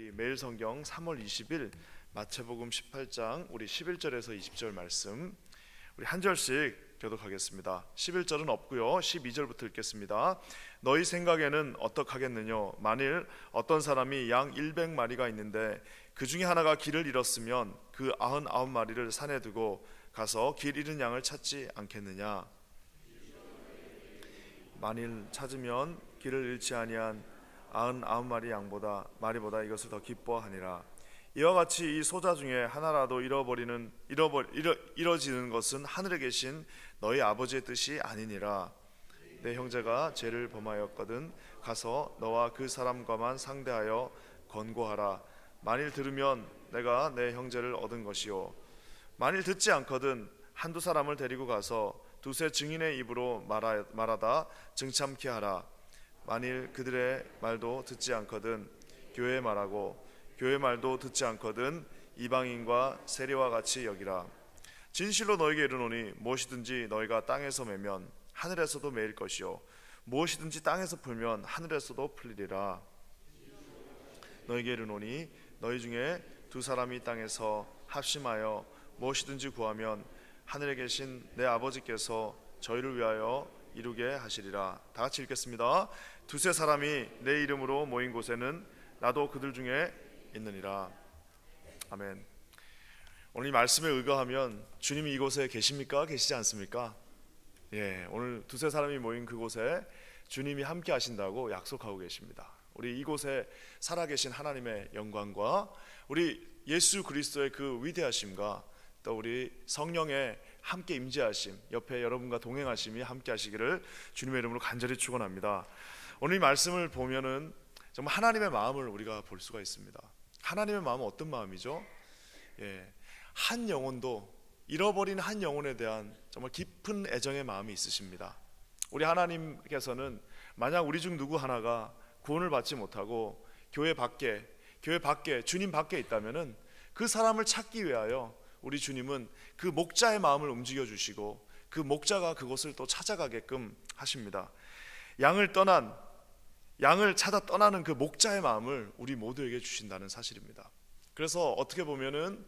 우리 매일 성경 3월 20일 마태복음 18장 우리 11절에서 20절 말씀 우리 한 절씩 교독하겠습니다. 11절은 없고요. 12절부터 읽겠습니다. 너희 생각에는 어떡하겠느냐? 만일 어떤 사람이 양 100마리가 있는데 그 중에 하나가 길을 잃었으면 그 99마리를 산에 두고 가서 길 잃은 양을 찾지 않겠느냐? 만일 찾으면 길을 잃지 아니한 99마리 양보다 마리보다 이것을 더 기뻐하니라. 이와 같이 이 소자 중에 하나라도 잃어지는 것은 하늘에 계신 너희 아버지의 뜻이 아니니라. 내 형제가 죄를 범하였거든 가서 너와 그 사람과만 상대하여 권고하라. 만일 들으면 내가 내 형제를 얻은 것이요, 만일 듣지 않거든 한두 사람을 데리고 가서 두세 증인의 입으로 말하다 증참케 하라. 만일 그들의 말도 듣지 않거든 교회의 말하고 교회의 말도 듣지 않거든 이방인과 세리와 같이 여기라. 진실로 너에게 이르노니 무엇이든지 너희가 땅에서 매면 하늘에서도 매일 것이요, 무엇이든지 땅에서 풀면 하늘에서도 풀리리라. 너에게 이르노니 너희 중에 두 사람이 땅에서 합심하여 무엇이든지 구하면 하늘에 계신 내 아버지께서 저희를 위하여 이루게 하시리라. 다 같이 읽겠습니다. 두세 사람이 내 이름으로 모인 곳에는 나도 그들 중에 있느니라. 아멘. 오늘 이 말씀에 의거하면 주님이 이곳에 계십니까? 계시지 않습니까? 예, 오늘 두세 사람이 모인 그곳에 주님이 함께 하신다고 약속하고 계십니다. 우리 이곳에 살아계신 하나님의 영광과 우리 예수 그리스도의 그 위대하심과 또 우리 성령의 함께 임재하심, 옆에 여러분과 동행하심이 함께 하시기를 주님의 이름으로 간절히 축원합니다. 오늘 이 말씀을 보면은 정말 하나님의 마음을 우리가 볼 수가 있습니다. 하나님의 마음은 어떤 마음이죠? 예, 한 영혼도, 잃어버린 한 영혼에 대한 정말 깊은 애정의 마음이 있으십니다. 우리 하나님께서는 만약 우리 중 누구 하나가 구원을 받지 못하고 교회 밖에 주님 밖에 있다면은 그 사람을 찾기 위하여 우리 주님은 그 목자의 마음을 움직여 주시고 그 목자가 그곳을 또 찾아가게끔 하십니다. 양을 찾아 떠나는 그 목자의 마음을 우리 모두에게 주신다는 사실입니다. 그래서 어떻게 보면은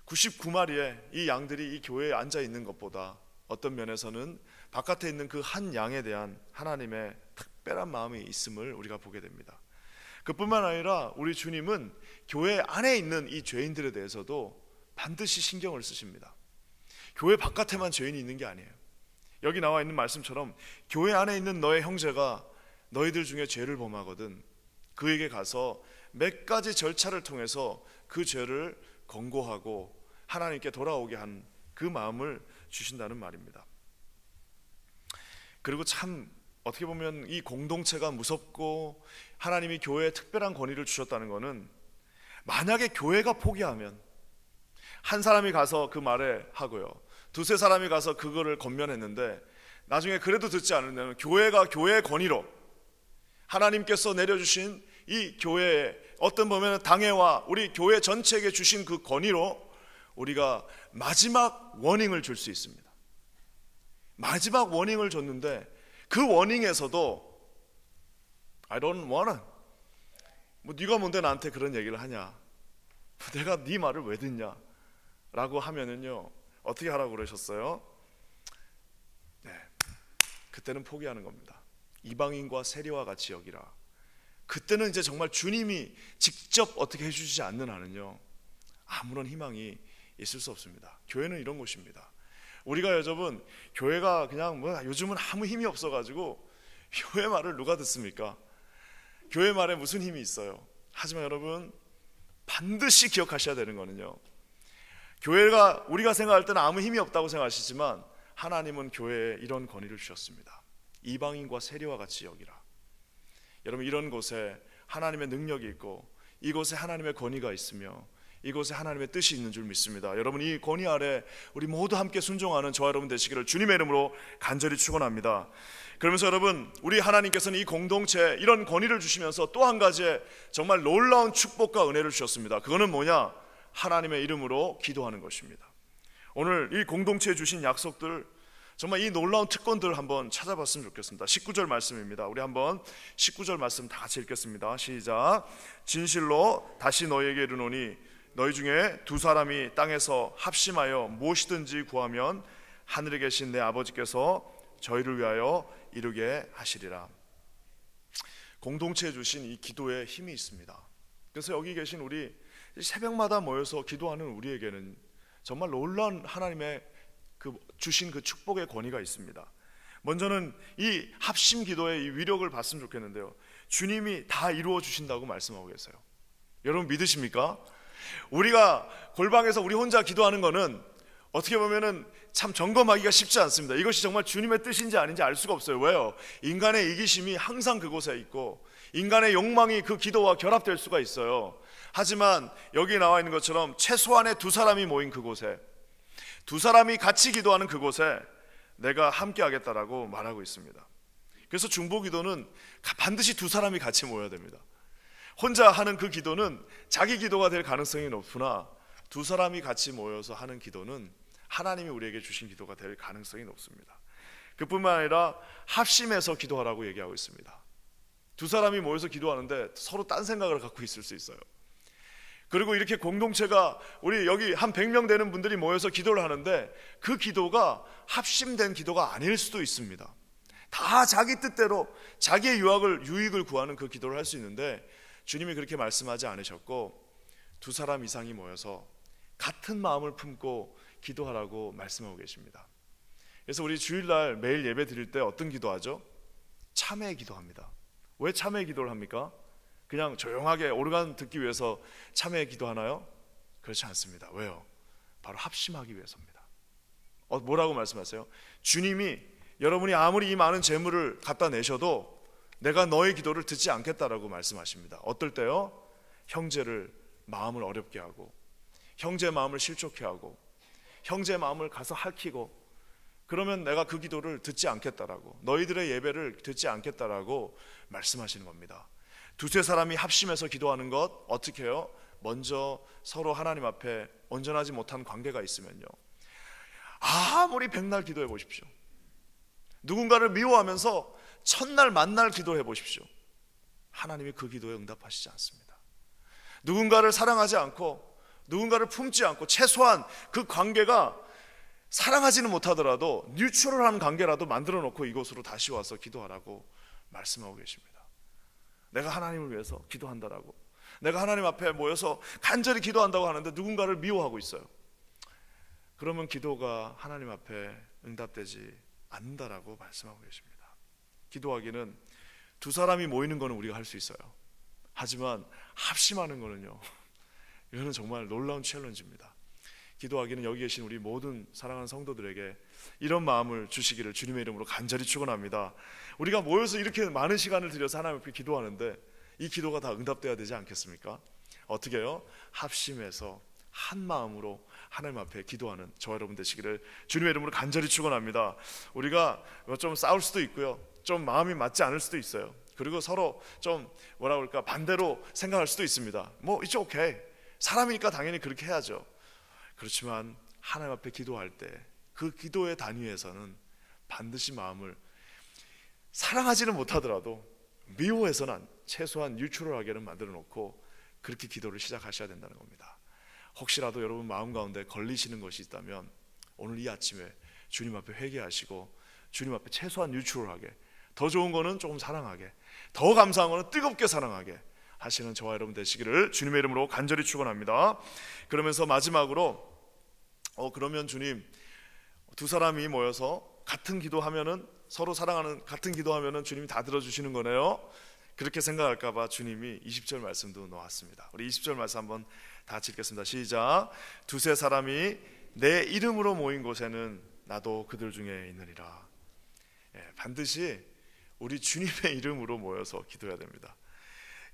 99마리의 이 양들이 이 교회에 앉아 있는 것보다 어떤 면에서는 바깥에 있는 그 한 양에 대한 하나님의 특별한 마음이 있음을 우리가 보게 됩니다. 그뿐만 아니라 우리 주님은 교회 안에 있는 이 죄인들에 대해서도 반드시 신경을 쓰십니다. 교회 바깥에만 죄인이 있는 게 아니에요. 여기 나와 있는 말씀처럼 교회 안에 있는 너의 형제가 너희들 중에 죄를 범하거든 그에게 가서 몇 가지 절차를 통해서 그 죄를 권고하고 하나님께 돌아오게 한 그 마음을 주신다는 말입니다. 그리고 참 어떻게 보면 이 공동체가 무섭고 하나님이 교회에 특별한 권위를 주셨다는 것은 만약에 교회가 포기하면 한 사람이 가서 그 말에 하고요, 두세 사람이 가서 그거를 권면했는데 나중에 그래도 듣지 않으면 교회가 교회의 권위로 하나님께서 내려주신 이 교회에 어떤 보면 당회와 우리 교회 전체에게 주신 그 권위로 우리가 마지막 워닝을 줄 수 있습니다. 마지막 워닝을 줬는데 그 워닝에서도 I don't wanna, 네가 뭔데 나한테 그런 얘기를 하냐, 내가 네 말을 왜 듣냐 라고 하면은요 어떻게 하라고 그러셨어요? 네, 그때는 포기하는 겁니다. 이방인과 세리와 같이 여기라. 그때는 이제 정말 주님이 직접 어떻게 해주시지 않는 한은요 아무런 희망이 있을 수 없습니다. 교회는 이런 곳입니다. 우리가 여러분 교회가 그냥 요즘은 아무 힘이 없어가지고 교회 말을 누가 듣습니까? 교회 말에 무슨 힘이 있어요? 하지만 여러분 반드시 기억하셔야 되는 거는요, 교회가 우리가 생각할 때는 아무 힘이 없다고 생각하시지만 하나님은 교회에 이런 권위를 주셨습니다. 이방인과 세리와 같이 여기라. 여러분 이런 곳에 하나님의 능력이 있고 이곳에 하나님의 권위가 있으며 이곳에 하나님의 뜻이 있는 줄 믿습니다. 여러분 이 권위 아래 우리 모두 함께 순종하는 저와 여러분 되시기를 주님의 이름으로 간절히 축원합니다. 그러면서 여러분 우리 하나님께서는 이 공동체에 이런 권위를 주시면서 또 한 가지의 정말 놀라운 축복과 은혜를 주셨습니다. 그거는 뭐냐? 하나님의 이름으로 기도하는 것입니다. 오늘 이 공동체에 주신 약속들 정말 이 놀라운 특권들 한번 찾아봤으면 좋겠습니다. 19절 말씀입니다. 우리 한번 19절 말씀 다 같이 읽겠습니다. 시작. 진실로 다시 너희에게 이르노니 너희 중에 두 사람이 땅에서 합심하여 무엇이든지 구하면 하늘에 계신 내 아버지께서 저희를 위하여 이루게 하시리라. 공동체에 주신 이 기도에 힘이 있습니다. 그래서 여기 계신 우리 새벽마다 모여서 기도하는 우리에게는 정말 놀라운 하나님의 주신 그 축복의 권위가 있습니다. 먼저는 이 합심 기도의 이 위력을 봤으면 좋겠는데요, 주님이 다 이루어 주신다고 말씀하고 계세요. 여러분 믿으십니까? 우리가 골방에서 우리 혼자 기도하는 거는 어떻게 보면은 참 점검하기가 쉽지 않습니다. 이것이 정말 주님의 뜻인지 아닌지 알 수가 없어요. 왜요? 인간의 이기심이 항상 그곳에 있고 인간의 욕망이 그 기도와 결합될 수가 있어요. 하지만 여기 나와 있는 것처럼 최소한의 두 사람이 모인 그곳에, 두 사람이 같이 기도하는 그곳에 내가 함께 하겠다라고 말하고 있습니다. 그래서 중보기도는 반드시 두 사람이 같이 모여야 됩니다. 혼자 하는 그 기도는 자기 기도가 될 가능성이 높으나 두 사람이 같이 모여서 하는 기도는 하나님이 우리에게 주신 기도가 될 가능성이 높습니다. 그뿐만 아니라 합심해서 기도하라고 얘기하고 있습니다. 두 사람이 모여서 기도하는데 서로 딴 생각을 갖고 있을 수 있어요. 그리고 이렇게 공동체가 우리 여기 한 100명 되는 분들이 모여서 기도를 하는데 그 기도가 합심된 기도가 아닐 수도 있습니다. 다 자기 뜻대로 자기의 유익을 구하는 그 기도를 할 수 있는데 주님이 그렇게 말씀하지 않으셨고 두 사람 이상이 모여서 같은 마음을 품고 기도하라고 말씀하고 계십니다. 그래서 우리 주일날 매일 예배 드릴 때 어떤 기도하죠? 참회 기도합니다. 왜 참회 기도를 합니까? 그냥 조용하게 오르간 듣기 위해서 참회 기도하나요? 그렇지 않습니다. 왜요? 바로 합심하기 위해서입니다. 뭐라고 말씀하세요? 주님이 여러분이 아무리 이 많은 재물을 갖다 내셔도 내가 너의 기도를 듣지 않겠다라고 말씀하십니다. 어떨 때요? 형제를 마음을 어렵게 하고 형제 마음을 실족해 하고 형제 마음을 가서 핥히고 그러면 내가 그 기도를 듣지 않겠다라고, 너희들의 예배를 듣지 않겠다라고 말씀하시는 겁니다. 두세 사람이 합심해서 기도하는 것 어떻게 해요? 먼저 서로 하나님 앞에 온전하지 못한 관계가 있으면요, 아무리 백날 기도해 보십시오, 누군가를 미워하면서 첫날 만날 기도해 보십시오, 하나님이 그 기도에 응답하시지 않습니다. 누군가를 사랑하지 않고 누군가를 품지 않고 최소한 그 관계가 사랑하지는 못하더라도 뉴트럴한 관계라도 만들어 놓고 이곳으로 다시 와서 기도하라고 말씀하고 계십니다. 내가 하나님을 위해서 기도한다라고, 내가 하나님 앞에 모여서 간절히 기도한다고 하는데 누군가를 미워하고 있어요. 그러면 기도가 하나님 앞에 응답되지 않는다라고 말씀하고 계십니다. 기도하기는 두 사람이 모이는 거는 우리가 할 수 있어요. 하지만 합심하는 거는요, 이거는 정말 놀라운 챌린지입니다. 기도하기는 여기 계신 우리 모든 사랑하는 성도들에게 이런 마음을 주시기를 주님의 이름으로 간절히 축원합니다. 우리가 모여서 이렇게 많은 시간을 들여서 하나님 앞에 기도하는데 이 기도가 다 응답돼야 되지 않겠습니까? 어떻게 해요? 합심해서 한 마음으로 하나님 앞에 기도하는 저와 여러분 되시기를 주님의 이름으로 간절히 축원합니다. 우리가 좀 싸울 수도 있고요, 좀 마음이 맞지 않을 수도 있어요. 그리고 서로 좀 뭐라 그럴까 반대로 생각할 수도 있습니다. 뭐 it's okay, 사람이니까 당연히 그렇게 해야죠. 그렇지만 하나님 앞에 기도할 때 그 기도의 단위에서는 반드시 마음을 사랑하지는 못하더라도 미워해서는 최소한 뉴트럴하게는 만들어 놓고 그렇게 기도를 시작하셔야 된다는 겁니다. 혹시라도 여러분 마음 가운데 걸리시는 것이 있다면 오늘 이 아침에 주님 앞에 회개하시고 주님 앞에 최소한 뉴트럴하게, 더 좋은 거는 조금 사랑하게, 더 감사한 거는 뜨겁게 사랑하게 하시는 저와 여러분 되시기를 주님의 이름으로 간절히 축원합니다. 그러면서 마지막으로 그러면 주님, 두 사람이 모여서 같은 기도하면은, 서로 사랑하는 같은 기도하면은 주님이 다 들어주시는 거네요. 그렇게 생각할까 봐 주님이 20절 말씀도 놓았습니다. 우리 20절 말씀 한번 다 같이 읽겠습니다. 시작. 두세 사람이 내 이름으로 모인 곳에는 나도 그들 중에 있느니라. 반드시 우리 주님의 이름으로 모여서 기도해야 됩니다.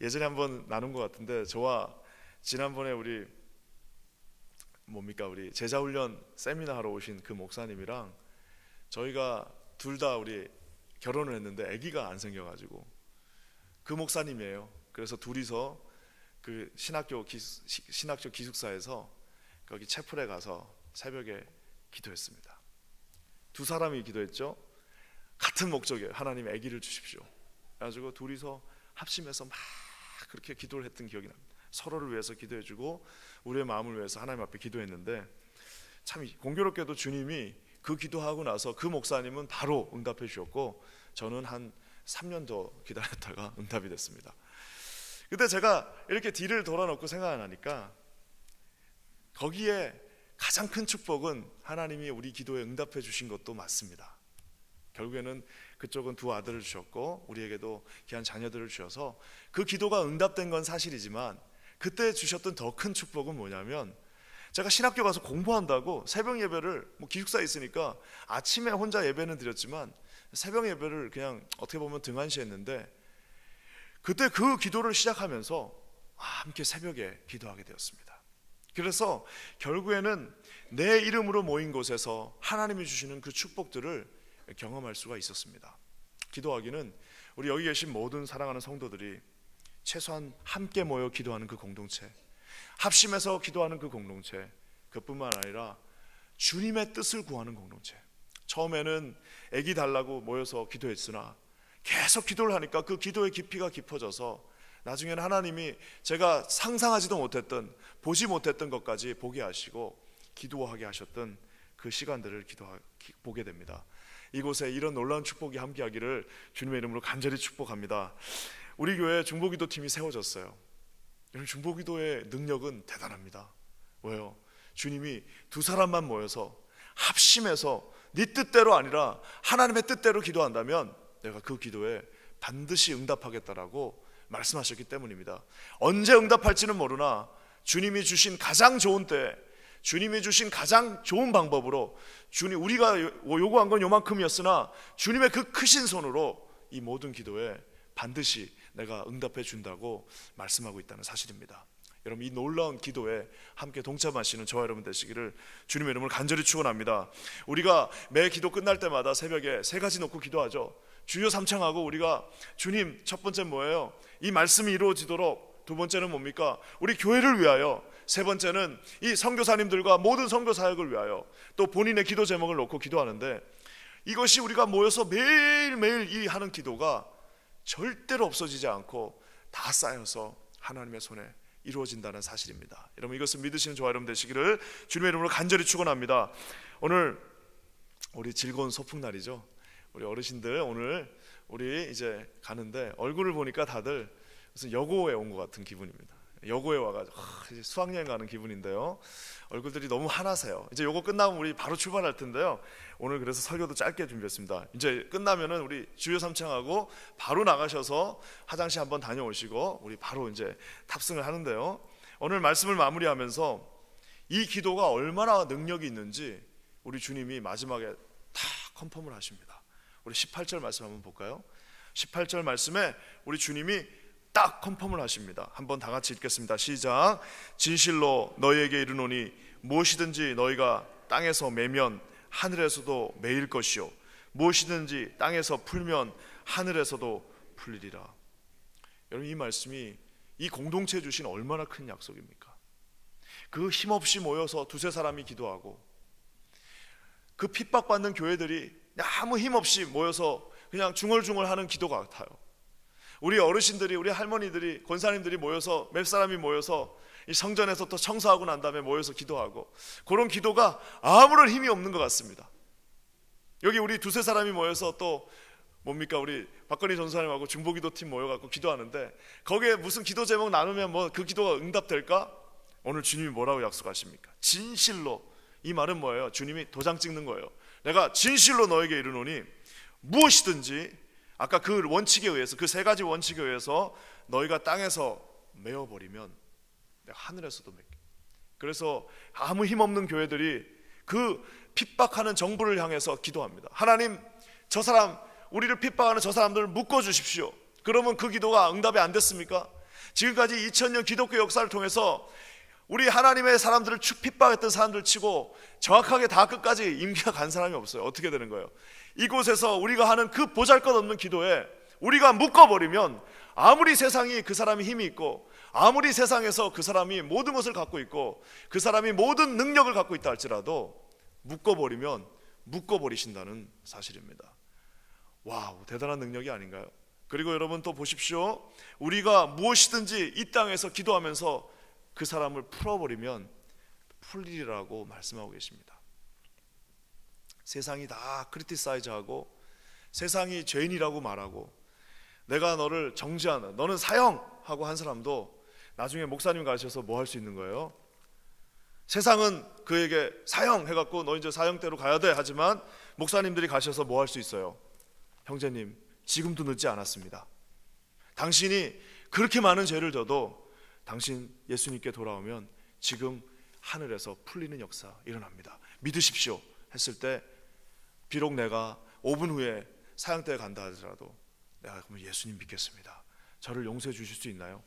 예전에 한번 나눈 것 같은데, 저와 지난번에 우리 제자훈련 세미나 하러 오신 그 목사님이랑 저희가 둘 다 우리 결혼을 했는데 아기가 안 생겨가지고, 그 목사님이에요. 그래서 둘이서 그 신학교 기숙사에서 거기 채플에 가서 새벽에 기도했습니다. 두 사람이 기도했죠. 같은 목적이에요. 하나님 아기를 주십시오. 그래가지고 둘이서 합심해서 막 그렇게 기도를 했던 기억이 납니다. 서로를 위해서 기도해주고 우리의 마음을 위해서 하나님 앞에 기도했는데, 참 공교롭게도 주님이 그 기도하고 나서 그 목사님은 바로 응답해 주셨고, 저는 한 3년 더 기다렸다가 응답이 됐습니다. 그때 제가 이렇게 뒤를 돌아놓고 생각하니까 거기에 가장 큰 축복은 하나님이 우리 기도에 응답해 주신 것도 맞습니다. 결국에는 그쪽은 두 아들을 주셨고 우리에게도 귀한 자녀들을 주셔서 그 기도가 응답된 건 사실이지만, 그때 주셨던 더 큰 축복은 뭐냐면, 제가 신학교 가서 공부한다고 새벽 예배를 기숙사에 있으니까 아침에 혼자 예배는 드렸지만 새벽 예배를 그냥 어떻게 보면 등한시했는데, 그때 그 기도를 시작하면서 함께 새벽에 기도하게 되었습니다. 그래서 결국에는 내 이름으로 모인 곳에서 하나님이 주시는 그 축복들을 경험할 수가 있었습니다. 기도하기는 우리 여기 계신 모든 사랑하는 성도들이 최소한 함께 모여 기도하는 그 공동체, 합심해서 기도하는 그 공동체, 그뿐만 아니라 주님의 뜻을 구하는 공동체. 처음에는 애기 달라고 모여서 기도했으나 계속 기도를 하니까 그 기도의 깊이가 깊어져서 나중에는 하나님이 제가 상상하지도 못했던, 보지 못했던 것까지 보게 하시고 기도하게 하셨던 그 시간들을 보게 됩니다. 이곳에 이런 놀라운 축복이 함께하기를 주님의 이름으로 간절히 축복합니다. 우리 교회 중보기도팀이 세워졌어요. 여러분, 중보기도의 능력은 대단합니다. 왜요? 주님이 두 사람만 모여서 합심해서 네 뜻대로 아니라 하나님의 뜻대로 기도한다면 내가 그 기도에 반드시 응답하겠다라고 말씀하셨기 때문입니다. 언제 응답할지는 모르나 주님이 주신 가장 좋은 때, 주님이 주신 가장 좋은 방법으로, 우리가 요구한 건 요만큼이었으나 주님의 그 크신 손으로 이 모든 기도에 반드시 내가 응답해 준다고 말씀하고 있다는 사실입니다. 여러분, 이 놀라운 기도에 함께 동참하시는 저와 여러분 되시기를 주님의 이름으로 간절히 축원합니다. 우리가 매 기도 끝날 때마다 새벽에 세 가지 놓고 기도하죠. 주여 삼창하고 우리가 주님, 첫 번째 뭐예요? 이 말씀이 이루어지도록. 두 번째는 뭡니까? 우리 교회를 위하여. 세 번째는 이 선교사님들과 모든 선교 사역을 위하여. 또 본인의 기도 제목을 놓고 기도하는데, 이것이 우리가 모여서 매일매일 이 하는 기도가 절대로 없어지지 않고 다 쌓여서 하나님의 손에 이루어진다는 사실입니다. 여러분, 이것을 믿으시는 저와 여러분 되시기를 주님의 이름으로 간절히 축원합니다. 오늘 우리 즐거운 소풍날이죠. 우리 어르신들 오늘 우리 이제 가는데 얼굴을 보니까 다들 무슨 여고에 온 것 같은 기분입니다. 여고에 와가지고 이제 수학여행 가는 기분인데요. 얼굴들이 너무 환하세요. 이제 요거 끝나면 우리 바로 출발할 텐데요. 오늘 그래서 설교도 짧게 준비했습니다. 이제 끝나면은 우리 주여 삼창하고 바로 나가셔서 화장실 한번 다녀오시고 우리 바로 이제 탑승을 하는데요. 오늘 말씀을 마무리하면서 이 기도가 얼마나 능력이 있는지 우리 주님이 마지막에 다 컨펌을 하십니다. 우리 18절 말씀 한번 볼까요? 18절 말씀에 우리 주님이 딱 컨펌을 하십니다. 한번 다 같이 읽겠습니다. 시작. 진실로 너희에게 이르노니 무엇이든지 너희가 땅에서 매면 하늘에서도 매일 것이요 무엇이든지 땅에서 풀면 하늘에서도 풀리리라. 여러분, 이 말씀이 이 공동체에 주신 얼마나 큰 약속입니까? 그 힘없이 모여서 두세 사람이 기도하고 그 핍박받는 교회들이 아무 힘없이 모여서 그냥 중얼중얼하는 기도 같아요. 우리 어르신들이, 우리 할머니들이, 권사님들이 모여서 몇 사람이 모여서 이 성전에서 또 청소하고 난 다음에 모여서 기도하고, 그런 기도가 아무런 힘이 없는 것 같습니다. 여기 우리 두세 사람이 모여서 또 뭡니까, 우리 박건희 전사님하고 중보기도팀 모여갖고 기도하는데 거기에 무슨 기도 제목 나누면 뭐 그 기도가 응답될까? 오늘 주님이 뭐라고 약속하십니까? 진실로. 이 말은 뭐예요? 주님이 도장 찍는 거예요. 내가 진실로 너에게 이르노니 무엇이든지, 아까 그 원칙에 의해서, 그 세 가지 원칙에 의해서 너희가 땅에서 메어버리면 내가 하늘에서도 맺게. 그래서 아무 힘없는 교회들이 그 핍박하는 정부를 향해서 기도합니다. 하나님, 저 사람, 우리를 핍박하는 저 사람들을 묶어주십시오. 그러면 그 기도가 응답이 안 됐습니까? 지금까지 2000년 기독교 역사를 통해서 우리 하나님의 사람들을 핍박했던 사람들 치고 정확하게 다 끝까지 임기가 간 사람이 없어요. 어떻게 되는 거예요? 이곳에서 우리가 하는 그 보잘것없는 기도에 우리가 묶어버리면, 아무리 세상이 그 사람이 힘이 있고 아무리 세상에서 그 사람이 모든 것을 갖고 있고 그 사람이 모든 능력을 갖고 있다 할지라도 묶어버리면 묶어버리신다는 사실입니다. 와우, 대단한 능력이 아닌가요? 그리고 여러분 또 보십시오. 우리가 무엇이든지 이 땅에서 기도하면서 그 사람을 풀어버리면 풀리리라고 말씀하고 계십니다. 세상이 다 크리티사이즈하고 세상이 죄인이라고 말하고 내가 너를 정죄하는, 너는 사형하고 한 사람도 나중에 목사님 가셔서 뭐 할 수 있는 거예요? 세상은 그에게 사형해갖고 너 이제 사형대로 가야 돼 하지만 목사님들이 가셔서 뭐 할 수 있어요? 형제님, 지금도 늦지 않았습니다. 당신이 그렇게 많은 죄를 져도 당신 예수님께 돌아오면 지금 하늘에서 풀리는 역사 일어납니다. 믿으십시오 했을 때 비록 내가 5분 후에 사형대에 간다 하더라도 내가 그러면 예수님 믿겠습니다. 저를 용서해 주실 수 있나요?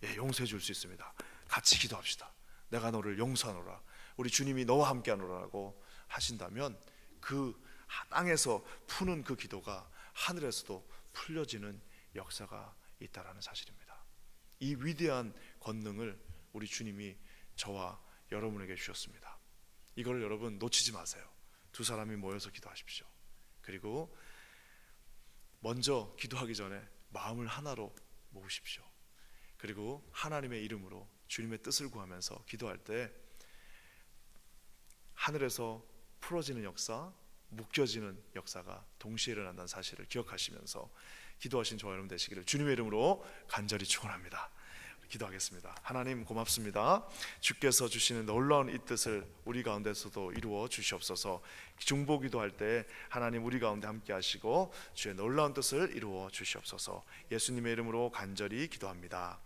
예, 용서해 줄 수 있습니다. 같이 기도합시다. 내가 너를 용서하노라. 우리 주님이 너와 함께하노라고 하신다면 그 땅에서 푸는 그 기도가 하늘에서도 풀려지는 역사가 있다라는 사실입니다. 이 위대한 권능을 우리 주님이 저와 여러분에게 주셨습니다. 이걸 여러분 놓치지 마세요. 두 사람이 모여서 기도하십시오. 그리고 먼저 기도하기 전에 마음을 하나로 모으십시오. 그리고 하나님의 이름으로 주님의 뜻을 구하면서 기도할 때 하늘에서 풀어지는 역사, 묶여지는 역사가 동시에 일어난다는 사실을 기억하시면서 기도하신 저와 여러분 되시기를 주님의 이름으로 간절히 축원합니다. 기도하겠습니다. 하나님 고맙습니다. 주께서 주시는 놀라운 이 뜻을 우리 가운데서도 이루어 주시옵소서. 중보 기도할 때 하나님 우리 가운데 함께 하시고 주의 놀라운 뜻을 이루어 주시옵소서. 예수님의 이름으로 간절히 기도합니다.